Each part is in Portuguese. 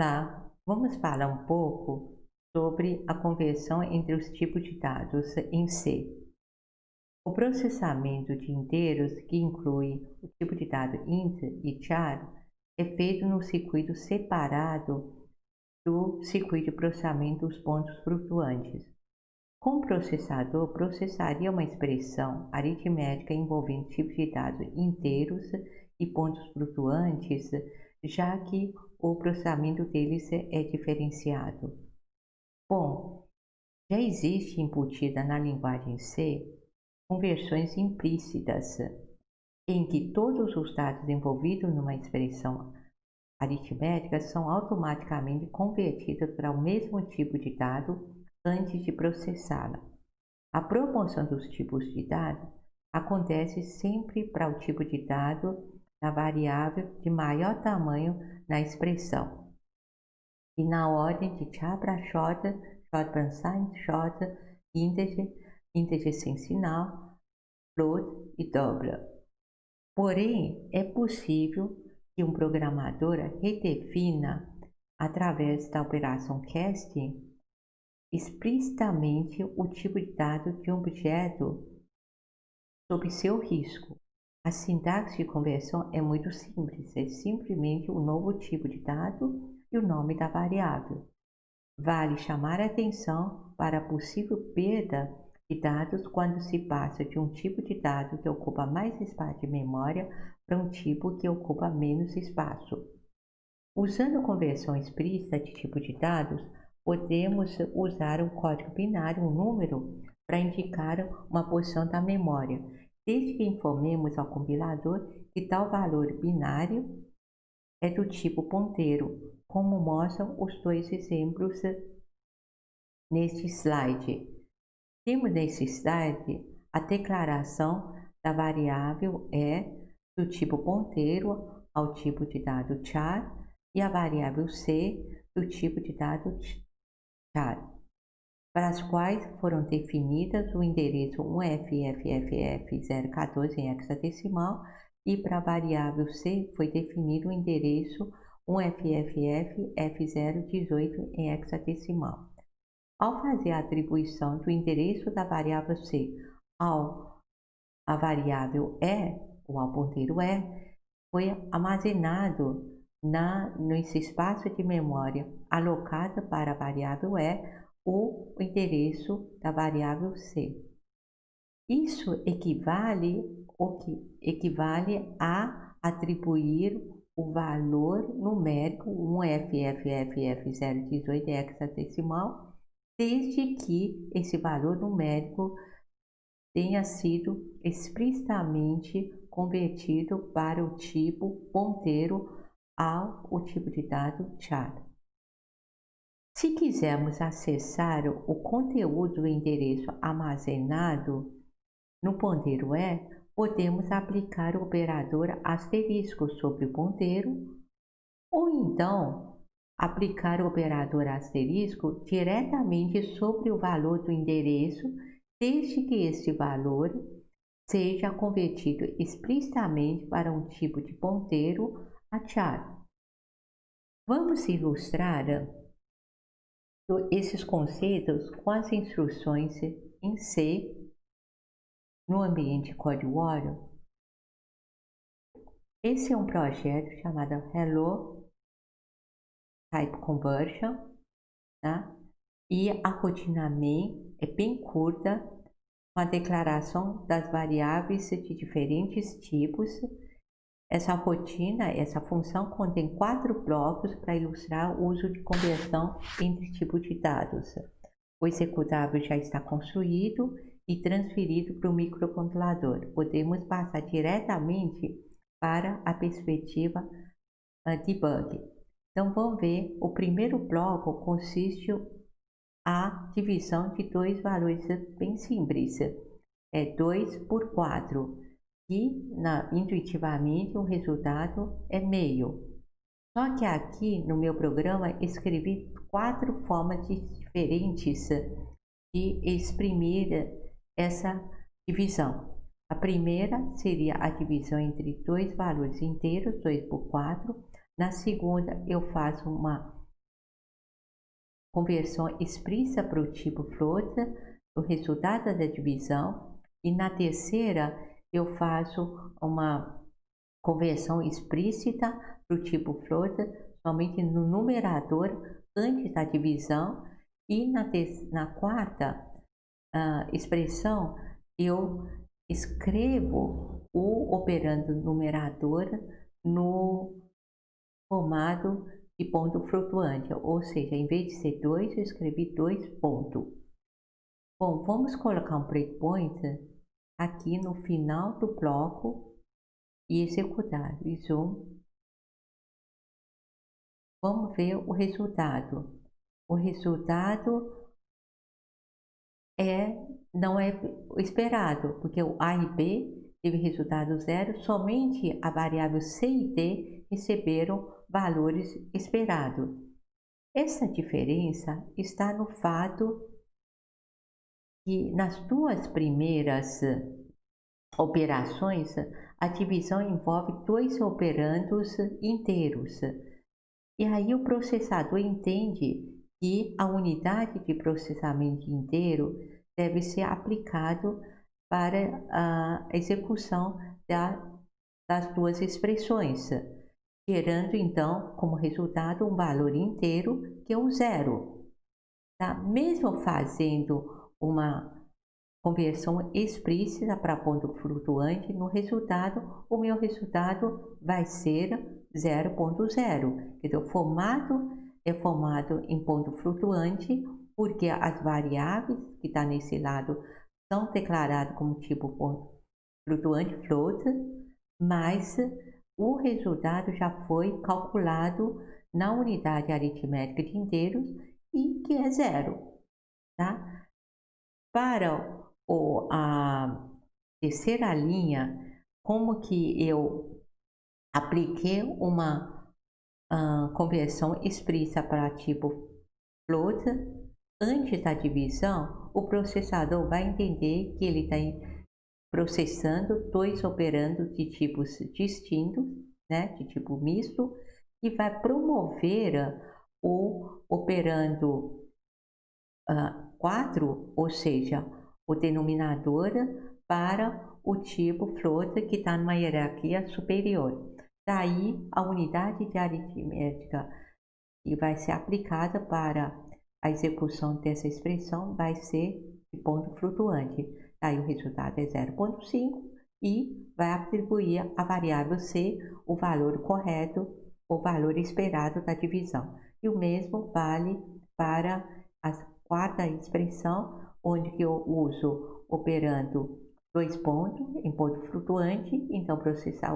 Olá, vamos falar um pouco sobre a conversão entre os tipos de dados em C. O processamento de inteiros, que inclui o tipo de dado int e char, é feito no circuito separado do circuito de processamento dos pontos flutuantes. Com o processador, processaria uma expressão aritmética envolvendo tipos de dados inteiros e pontos flutuantes, já que o processamento deles é diferenciado. Bom, já existe embutida na linguagem C conversões implícitas, em que todos os dados envolvidos numa expressão aritmética são automaticamente convertidos para o mesmo tipo de dado antes de processá-la. A promoção dos tipos de dado acontece sempre para o tipo de dado da variável de maior tamanho na expressão, e na ordem de char para short, short para unsigned, short, integer, integer sem sinal, float e double. Porém, é possível que um programador redefina, através da operação casting, explicitamente o tipo de dado de um objeto sob seu risco. A sintaxe de conversão é muito simples, é simplesmente o novo tipo de dado e o nome da variável. Vale chamar a atenção para a possível perda de dados quando se passa de um tipo de dado que ocupa mais espaço de memória para um tipo que ocupa menos espaço. Usando conversão explícita de tipo de dados, podemos usar um código binário, um número, para indicar uma posição da memória, desde que informemos ao compilador que tal valor binário é do tipo ponteiro, como mostram os dois exemplos neste slide. Temos nesse slide a declaração da variável é do tipo ponteiro ao tipo de dado char e a variável c do tipo de dado char, para as quais foram definidas o endereço 1FFFF014 em hexadecimal, e para a variável c foi definido o endereço 1FFFF018 em hexadecimal. Ao fazer a atribuição do endereço da variável c à variável e, ou ao ponteiro e, foi armazenado nesse espaço de memória alocado para a variável e o endereço da variável c. Isso equivale a atribuir o valor numérico 1FFFF018 em hexadecimal, desde que esse valor numérico tenha sido explicitamente convertido para o tipo ponteiro ao tipo de dado char. Se quisermos acessar o conteúdo do endereço armazenado no ponteiro e, podemos aplicar o operador asterisco sobre o ponteiro, ou então aplicar o operador asterisco diretamente sobre o valor do endereço, desde que este valor seja convertido explicitamente para um tipo de ponteiro a char. Vamos ilustrar esses conceitos com as instruções em C no ambiente CodeWarrior. Esse é um projeto chamado Hello Type Conversion, tá? E a rotina main é bem curta, com a declaração das variáveis de diferentes tipos. Essa rotina, essa função contém 4 blocos para ilustrar o uso de conversão entre tipos de dados. O executável já está construído e transferido para o microcontrolador. Podemos passar diretamente para a perspectiva debug. Então, vamos ver, o primeiro bloco consiste a divisão de dois valores bem simples, é 2 por 4, e intuitivamente o resultado é meio. Só que aqui no meu programa escrevi 4 formas diferentes de exprimir essa divisão. A primeira seria a divisão entre dois valores inteiros, 2 por 4. Na segunda, eu faço uma conversão explícita para o tipo float, o resultado da divisão, e na terceira eu faço uma conversão explícita para o tipo float somente no numerador antes da divisão, e na quarta expressão eu escrevo o operando numerador no formato de ponto flutuante, ou seja, em vez de ser 2, eu escrevi 2 pontos. Bom, vamos colocar um breakpoint aqui no final do bloco e executar. Zoom. Vamos ver o resultado. O resultado não é o esperado, porque o A e B teve resultado zero, somente a variável C e D receberam valores esperados. Essa diferença está no fato que nas duas primeiras operações, a divisão envolve 2 operandos inteiros. E aí o processador entende que a unidade de processamento inteiro deve ser aplicado para a execução das duas expressões, gerando então como resultado um valor inteiro que é o zero. Tá? Mesmo fazendo uma conversão explícita para ponto flutuante, no resultado, o meu resultado vai ser 0.0. Quer dizer, o formato é formado em ponto flutuante, porque as variáveis que estão nesse lado são declaradas como tipo ponto flutuante, float, mas o resultado já foi calculado na unidade aritmética de inteiros e que é zero. Tá? Para a terceira linha, como que eu apliquei uma conversão explícita para tipo float, antes da divisão, o processador vai entender que ele está processando 2 operandos de tipos distintos, né, de tipo misto, e vai promover o operando 4, ou seja, o denominador para o tipo float que está numa hierarquia superior. Daí, a unidade de aritmética que vai ser aplicada para a execução dessa expressão vai ser de ponto flutuante. Daí o resultado é 0.5 e vai atribuir à variável C o valor correto, o valor esperado da divisão. E o mesmo vale para a quarta expressão, onde que eu uso operando 2 pontos em ponto flutuante, então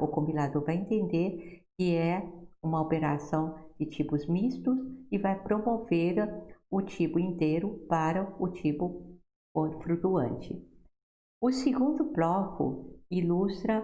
o compilador vai entender que é uma operação de tipos mistos e vai promover o tipo inteiro para o tipo ponto flutuante. O segundo bloco ilustra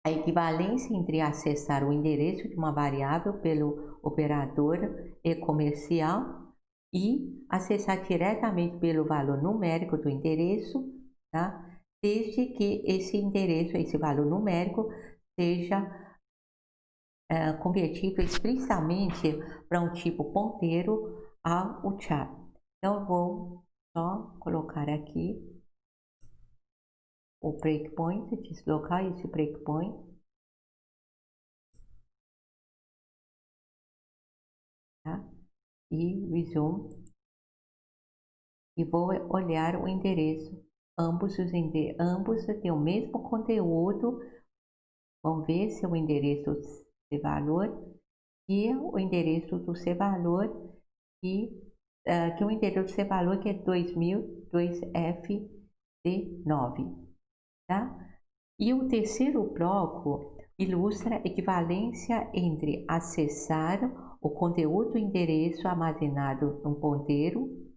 a equivalência entre acessar o endereço de uma variável pelo operador e-comercial e acessar diretamente pelo valor numérico do endereço, tá? Desde que esse endereço, esse valor numérico, seja convertido explicitamente para um tipo ponteiro ao char. Então, eu vou só colocar aqui o breakpoint, deslocar esse breakpoint. Tá? E resume. E vou olhar o endereço. Ambos têm o mesmo conteúdo. Vamos ver se o endereço de valor e o endereço do cvalor que é o endereço de valor que é 2002FD9, tá? E o terceiro bloco ilustra a equivalência entre acessar o conteúdo do endereço armazenado num ponteiro.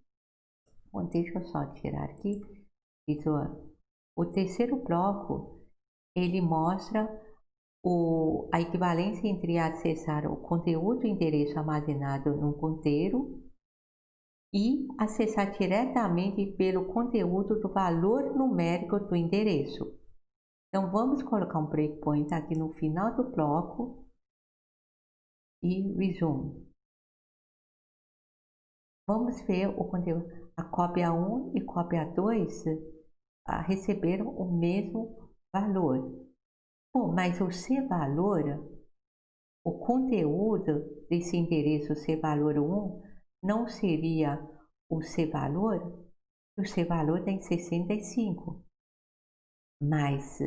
Bom, deixa eu só tirar aqui. O terceiro bloco, ele mostra a equivalência entre acessar o conteúdo do endereço armazenado num ponteiro e acessar diretamente pelo conteúdo do valor numérico do endereço. Então, vamos colocar um breakpoint aqui no final do bloco e resume. Vamos ver o conteúdo. A cópia 1 e cópia 2 receberam o mesmo valor. Bom, mas o C-valor, o conteúdo desse endereço C-valor 1 não seria o C-valor? O C-valor tem 65, mas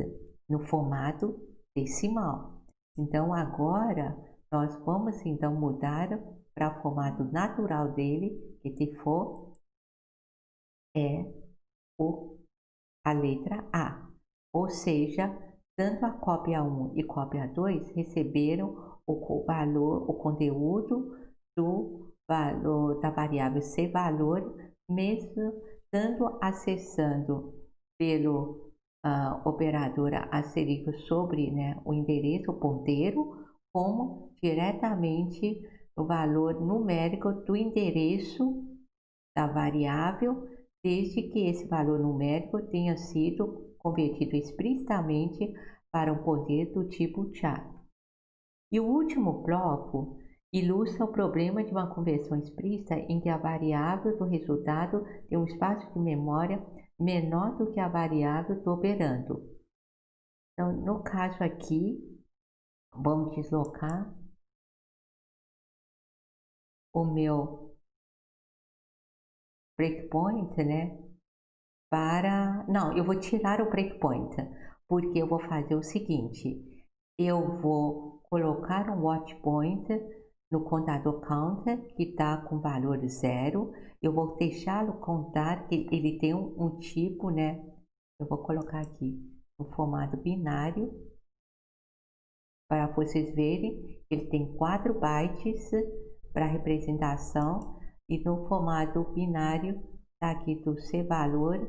no formato decimal. Então, agora, nós vamos então mudar para o formato natural dele, que se for é a letra A. Ou seja, tanto a cópia 1 e cópia 2 receberam o valor, o conteúdo do valor da variável C-valor, mesmo tanto acessando pelo operador asterisco sobre, né, o endereço, o ponteiro, como diretamente o valor numérico do endereço da variável, desde que esse valor numérico tenha sido convertido explicitamente para um ponteiro do tipo char. E o último bloco ilustra o problema de uma conversão explícita em que a variável do resultado tem um espaço de memória menor do que a variável do operando. Então, no caso aqui, vamos deslocar o meu breakpoint, né? Não, eu vou tirar o breakpoint, porque eu vou fazer o seguinte, eu vou colocar um watchpoint no contador counter, que está com valor 0, eu vou deixá-lo contar que ele tem um tipo, né? Eu vou colocar aqui no formato binário, para vocês verem, ele tem 4 bytes para representação, e no formato binário, tá aqui do C-valor,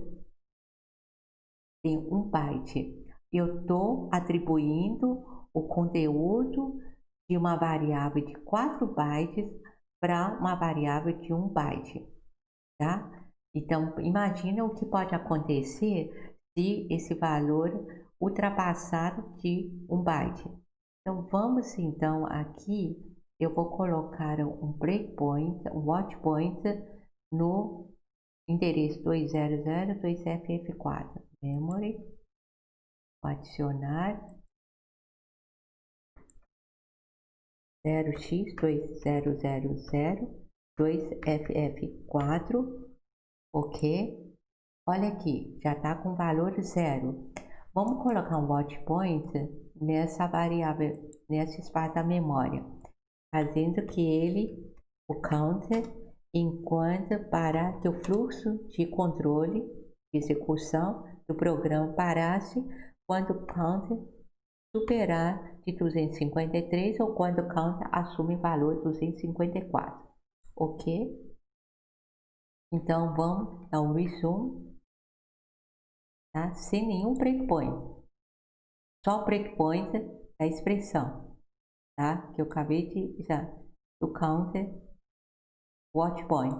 tem 1 byte. Eu estou atribuindo o conteúdo de uma variável de 4 bytes para uma variável de 1 byte, tá? Então, imagina o que pode acontecer se esse valor ultrapassar de 1 byte. Então, vamos então aqui, eu vou colocar um breakpoint, um watchpoint no endereço 200.2ff4, memory, adicionar 0x2000.2ff4, ok? Olha aqui, já está com valor 0. Vamos colocar um watchpoint nessa variável, nesse espaço da memória, fazendo que ele, o counter, enquanto para que o fluxo de controle, de execução do programa parasse quando o counter superar de 253 ou quando o counter assume valor 254, ok? Então vamos dar um resume, tá? Sem nenhum breakpoint, só o breakpoint da expressão, tá? Que eu acabei de já do counter watchpoint,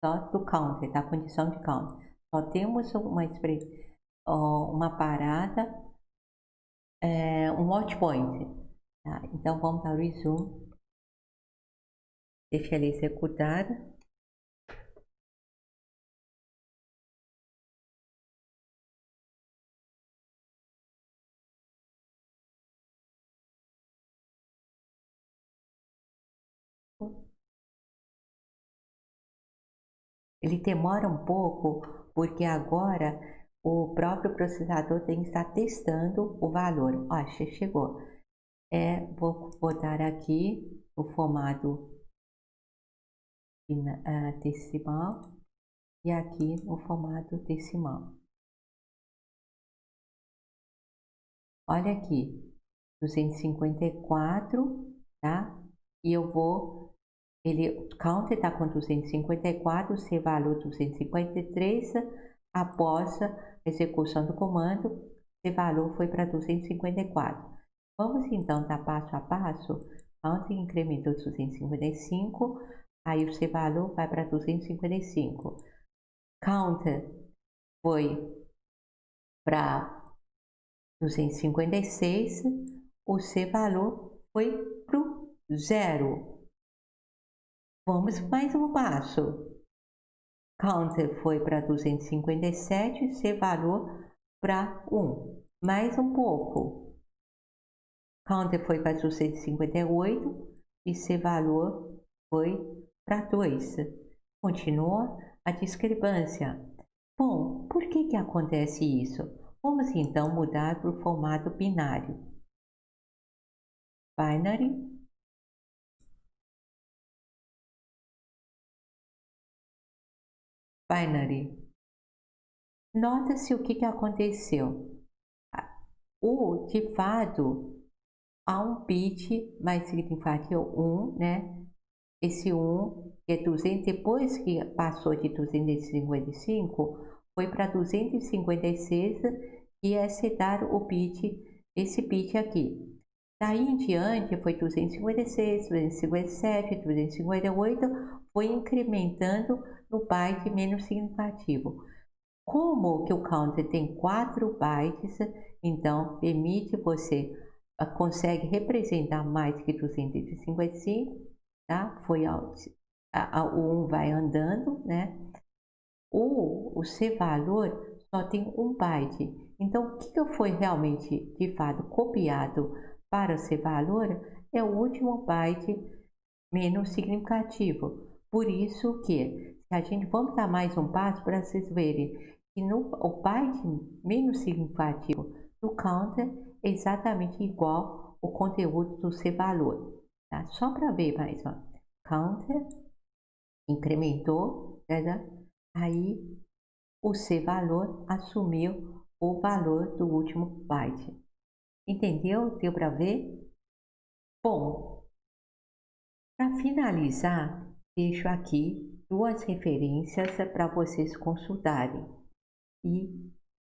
só do counter, da condição de counter. Só temos uma parada, um watchpoint, tá? Então vamos dar resume, deixa ele executar. Ele demora um pouco, porque agora o próprio processador tem que estar testando o valor. Ó, chegou. Vou botar aqui o formato decimal e aqui no formato decimal. Olha aqui, 254, tá? E eu vou, o counter está com 254, o valor 253, após a execução do comando, esse valor foi para 254. Vamos então dar passo a passo. Counter incrementou 255, aí o C-valor vai para 255. Counter foi para 256, o C-valor foi para o 0. Vamos mais um passo. counter foi para 257, C valor para 1. Mais um pouco. Counter foi para 258 e C valor foi para 2. Continua a discrepância. Bom, por que acontece isso? Vamos então mudar para o formato binário. Binary. Binary. Nota-se o que aconteceu. De fato, há um bit mais significativo 1, né? Esse 1, que é 200, depois que passou de 255, foi para 256 e é setar o bit, esse bit aqui. Daí em diante foi 256, 257, 258, foi incrementando no byte menos significativo. Como que o counter tem 4 bytes, então permite você, consegue representar mais que 255, tá? O 1 vai andando, né? O C valor só tem 1 byte. Então, o que foi realmente, de fato, copiado para o C valor é o último byte menos significativo. Por isso que, se a gente vamos dar mais um passo para vocês verem que o byte menos significativo do counter é exatamente igual ao conteúdo do C valor. Tá? Só para ver mais, ó. Counter incrementou, né? Aí o C valor assumiu o valor do último byte. Entendeu? Deu para ver? Bom, para finalizar, deixo aqui 2 referências para vocês consultarem. E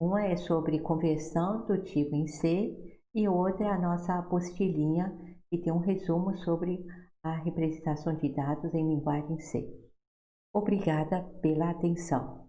uma é sobre conversão do tipo em C e outra é a nossa apostilinha, que tem um resumo sobre a representação de dados em linguagem C. Obrigada pela atenção.